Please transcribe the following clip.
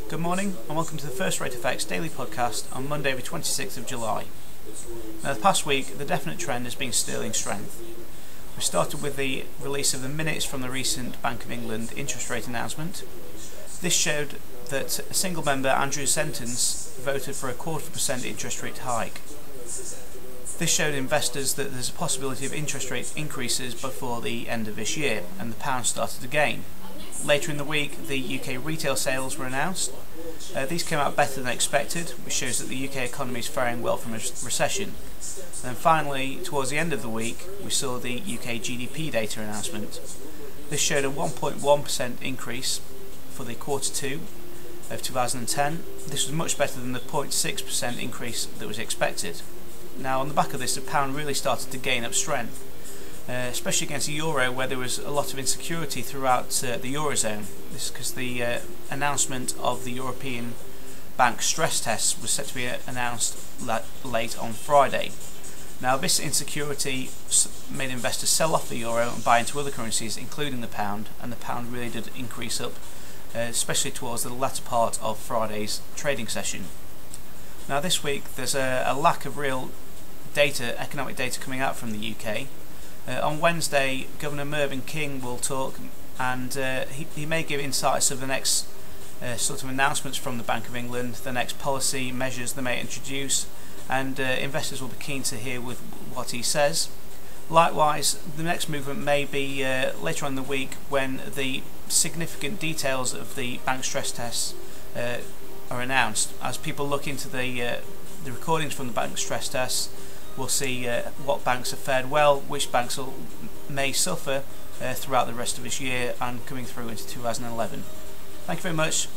Good morning and welcome to the First Rate FX Daily Podcast on Monday the 26th of July. Now the past week the definite trend has been sterling strength. We started with the release of the minutes from the recent Bank of England interest rate announcement. This showed that a single member, Andrew Sentence, voted for a 0.25% interest rate hike. This showed investors that there's a possibility of interest rate increases before the end of this year, and the pound started to gain. Later in the week, the UK retail sales were announced. These came out better than expected, which shows that the UK economy is faring well from a recession. And then finally, towards the end of the week, we saw the UK GDP data announcement. This showed a 1.1% increase for the quarter two of 2010. This was much better than the 0.6% increase that was expected. Now, on the back of this, the pound really started to gain up strength, especially against the euro, where there was a lot of insecurity throughout the eurozone. This is because the announcement of the European bank stress tests was set to be announced late on Friday. Now, this insecurity made investors sell off the euro and buy into other currencies, including the pound, and the pound really did increase up, especially towards the latter part of Friday's trading session. Now, this week there's a lack of real economic data coming out from the UK. On Wednesday, Governor Mervyn King will talk, and he may give insights of the next sort of announcements from the Bank of England, the next policy measures they may introduce, and investors will be keen to hear with what he says. Likewise, the next movement may be later on in the week, when the significant details of the bank stress tests are announced. As people look into the recordings from the bank stress tests, we'll see what banks have fared well, which banks may suffer throughout the rest of this year and coming through into 2011. Thank you very much.